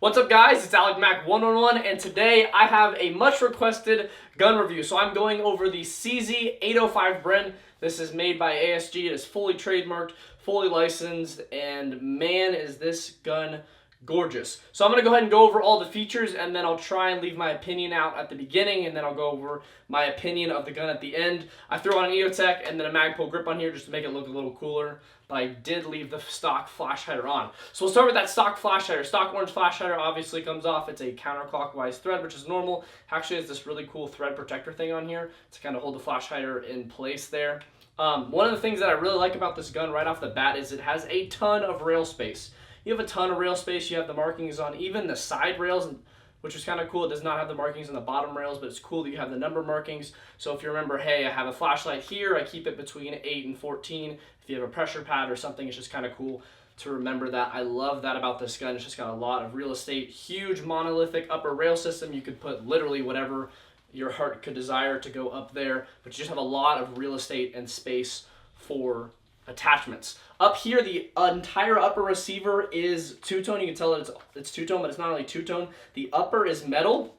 What's up guys, it's Alec Mac 111 and today I have a much requested gun review. So I'm going over the CZ 805 Bren. This is made by ASG, it is fully trademarked, fully licensed, and man is this gun gorgeous. So I'm going to go ahead and go over all the features and then I'll try and leave my opinion out at the beginning and then I'll go over my opinion of the gun at the end. I threw on an EOTech and then a Magpul grip on here just to make it look a little cooler, but I did leave the stock flash hider on. So we'll start with that stock flash hider. Stock orange flash hider obviously comes off. It's a counterclockwise thread, which is normal. Actually, it's this really cool thread protector thing on here to kind of hold the flash hider in place there. One of the things that I really like about this gun right off the bat is it has a ton of rail space. You have a ton of rail space. You have the markings on even the side rails, which is kind of cool. It does not have the markings on the bottom rails, but it's cool that you have the number markings. So if you remember, hey, I have a flashlight here, I keep it between 8 and 14. If you have a pressure pad or something, it's just kind of cool to remember that. I love that about this gun. It's just got a lot of real estate, huge monolithic upper rail system. You could put literally whatever your heart could desire to go up there, but you just have a lot of real estate and space for attachments. Up here, the entire upper receiver is two-tone. You can tell that it's two-tone, but it's not only two-tone. The upper is metal.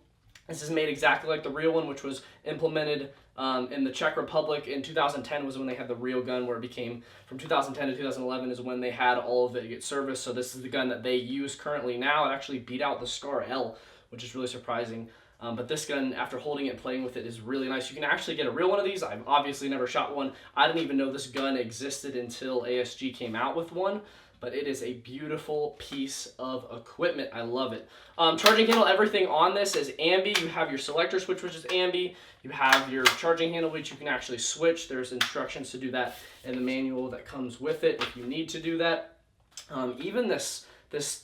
This is made exactly like the real one, which was implemented in the Czech Republic in 2010 was when they had the real gun, where it became, from 2010 to 2011 is when they had all of it get serviced. So this is the gun that they use currently now. It actually beat out the Scar L, which is really surprising. But this gun, after holding it and playing with it, is really nice. You can actually get a real one of these. I've obviously never shot one. I didn't even know this gun existed until ASG came out with one. But it is a beautiful piece of equipment. I love it. Charging handle, everything on this is ambi. You have your selector switch, which is ambi. You have your charging handle, which you can actually switch. There's instructions to do that in the manual that comes with it if you need to do that. Even the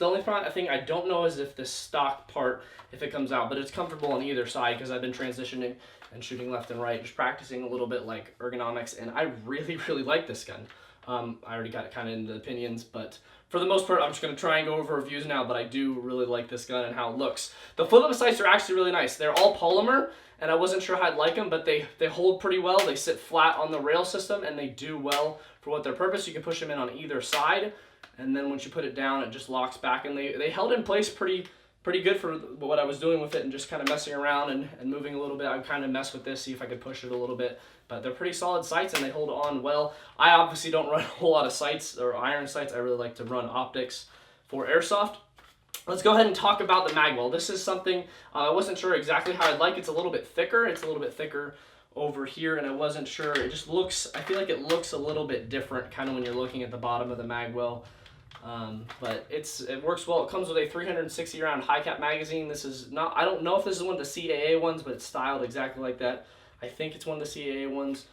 only thing I don't know is if this stock part, if it comes out, but it's comfortable on either side because I've been transitioning and shooting left and right, just practicing a little bit like ergonomics, and I really, really like this gun. I already got kind of into the opinions, but for the most part, I'm just going to try and go over reviews now, but I do really like this gun and how it looks. The flip-up sights are actually really nice. They're all polymer, and I wasn't sure how I'd like them, but they hold pretty well. They sit flat on the rail system, and they do well for what their purpose. You can push them in on either side, and then once you put it down, it just locks back, and they held in place pretty good for what I was doing with it and just kind of messing around and moving a little bit. I would kind of mess with this, see if I could push it a little bit, but they're pretty solid sights and they hold on well. I obviously don't run a whole lot of sights or iron sights. I really like to run optics for airsoft. Let's go ahead and talk about the magwell. This is something I wasn't sure exactly how I'd like. It's a little bit thicker. It's a little bit thicker over here, and I wasn't sure. It just looks, I feel like it looks a little bit different kind of when you're looking at the bottom of the magwell. But it works well. It comes with a 360 round high cap magazine. This is not, I don't know if this is one of the CAA ones, but it's styled exactly like that. I think it's one of the CAA ones,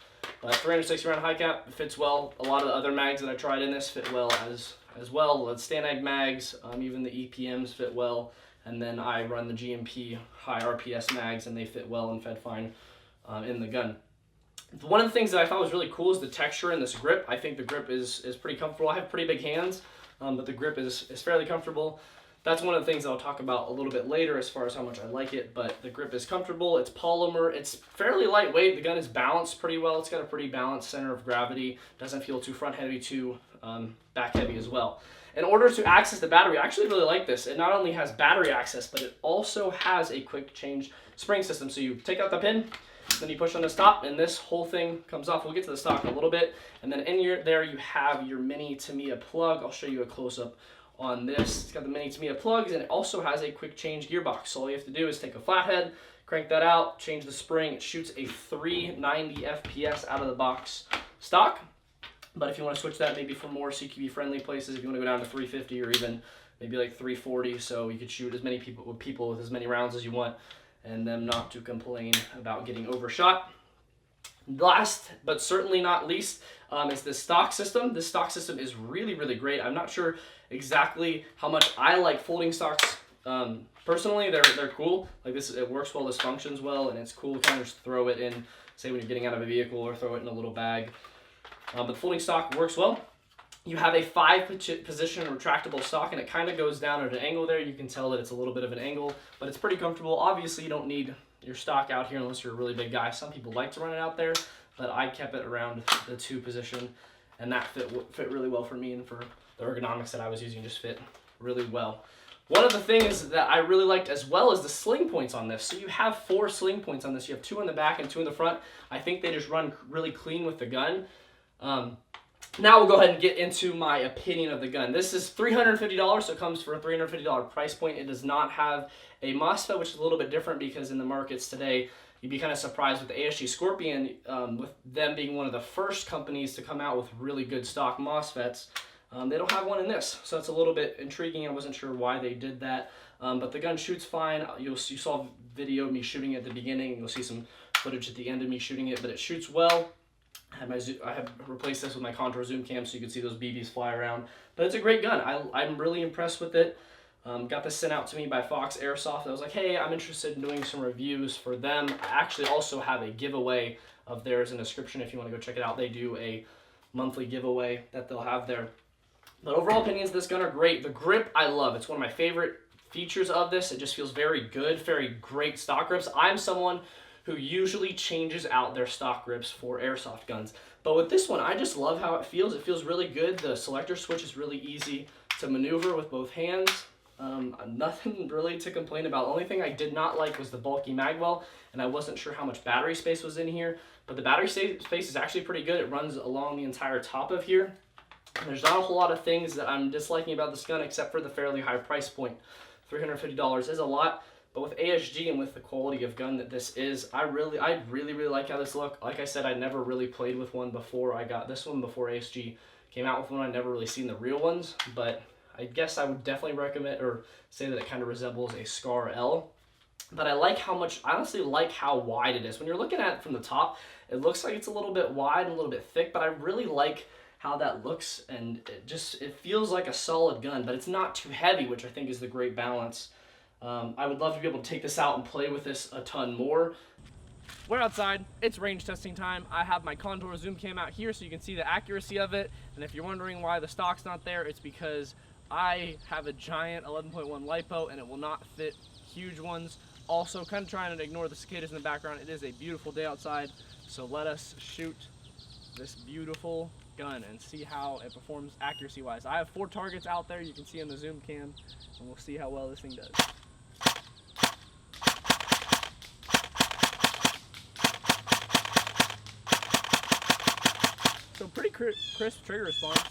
but 360 round high cap fits well. A lot of the other mags that I tried in this fit well as well. The Stanag mags, even the EPMs fit well. And then I run the GMP high RPS mags and they fit well and fed fine in the gun. One of the things that I thought was really cool is the texture in this grip. I think the grip is pretty comfortable. I have pretty big hands, but the grip is fairly comfortable. That's one of the things that I'll talk about a little bit later as far as how much I like it, but the grip is comfortable. It's polymer. It's fairly lightweight. The gun is balanced pretty well. It's got a pretty balanced center of gravity. Doesn't feel too front heavy, too back heavy as well. In order to access the battery, I actually really like this. It not only has battery access, but it also has a quick change spring system. So you take out the pin, then you push on the stop, and this whole thing comes off. We'll get to the stock in a little bit. And then in there you have your mini Tamiya plug. I'll show you a close-up on this. It's got the mini Tamiya plugs, and it also has a quick change gearbox. So all you have to do is take a flathead, crank that out, change the spring. It shoots a 390 FPS out of the box stock. But if you want to switch that maybe for more CQB-friendly places, if you want to go down to 350 or even maybe like 340, so you could shoot as many people with as many rounds as you want, and them not to complain about getting overshot. Last, but certainly not least, is the stock system. This stock system is really, really great. I'm not sure exactly how much I like folding stocks. Personally, they're cool. Like this, it works well, this functions well, and it's cool to kind of just throw it in, say when you're getting out of a vehicle, or throw it in a little bag. But the folding stock works well. You have a 5-position retractable stock, and it kind of goes down at an angle there. You can tell that it's a little bit of an angle, but it's pretty comfortable. Obviously, you don't need your stock out here unless you're a really big guy. Some people like to run it out there, but I kept it around the 2-position, and that fit really well for me, and for the ergonomics that I was using just fit really well. One of the things that I really liked as well is the sling points on this. So you have 4 sling points on this. You have 2 in the back and 2 in the front. I think they just run really clean with the gun. Now we'll go ahead and get into my opinion of the gun. This is $350, so it comes for a $350 price point. It does not have a MOSFET, which is a little bit different because in the markets today, you'd be kind of surprised with the ASG Scorpion, with them being one of the first companies to come out with really good stock MOSFETs. They don't have one in this, so it's a little bit intriguing. I wasn't sure why they did that, but the gun shoots fine. You saw a video of me shooting it at the beginning. You'll see some footage at the end of me shooting it, but it shoots well. I have replaced this with my contour zoom cam so you can see those BBs fly around. But it's a great gun. I'm really impressed with it. Got this sent out to me by Fox Airsoft. I was like, hey, I'm interested in doing some reviews for them. I actually also have a giveaway of theirs in the description if you want to go check it out. They do a monthly giveaway that they'll have there. But overall opinions of this gun are great. The grip I love. It's one of my favorite features of this. It just feels very good, very great stock grips. I'm someone who usually changes out their stock grips for airsoft guns. But with this one, I just love how it feels. It feels really good. The selector switch is really easy to maneuver with both hands. Nothing really to complain about. The only thing I did not like was the bulky magwell, and I wasn't sure how much battery space was in here. But the battery space is actually pretty good. It runs along the entire top of here. And there's not a whole lot of things that I'm disliking about this gun except for the fairly high price point. $350 is a lot. But with ASG and with the quality of gun that this is, I really like how this looks. Like I said, I never really played with one before I got this one, before ASG came out with one. I'd never really seen the real ones, but I guess I would definitely recommend or say that it kind of resembles a Scar L. But I honestly like how wide it is. When you're looking at it from the top, it looks like it's a little bit wide and a little bit thick, but I really like how that looks, and it feels like a solid gun, but it's not too heavy, which I think is the great balance. I would love to be able to take this out and play with this a ton more. We're outside, it's range testing time. I have my contour zoom cam out here so you can see the accuracy of it. And if you're wondering why the stock's not there, it's because I have a giant 11.1 LiPo and it will not fit huge ones. Also, kind of trying to ignore the cicadas in the background. It is a beautiful day outside, so let us shoot this beautiful gun and see how it performs accuracy wise. I have 4 targets out there, you can see on the zoom cam, and we'll see how well this thing does. So pretty crisp trigger response.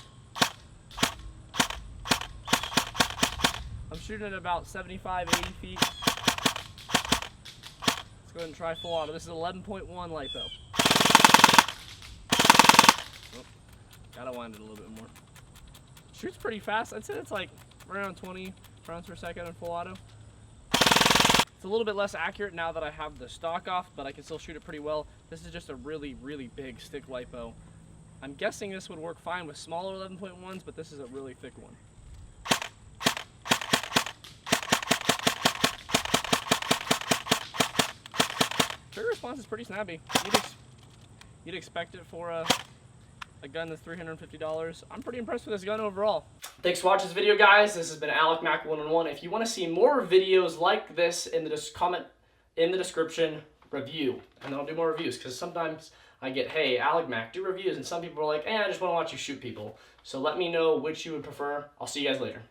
I'm shooting at about 75, 80 feet. Let's go ahead and try full auto. This is 11.1 LiPo. Oh, gotta wind it a little bit more. Shoots pretty fast. I'd say it's like around 20 rounds per second in full auto. It's a little bit less accurate now that I have the stock off, but I can still shoot it pretty well. This is just a really big stick LiPo. I'm guessing this would work fine with smaller 11.1s, but this is a really thick one. Trigger response is pretty snappy. You'd expect it for a gun that's $350. I'm pretty impressed with this gun overall. Thanks for watching this video, guys. This has been Alec Mac 1-on-1. If you want to see more videos like this, comment in the description review, and then I'll do more reviews, because sometimes I get, hey, Alec Mac, do reviews, and some people are like, I just want to watch you shoot people. So let me know which you would prefer. I'll see you guys later.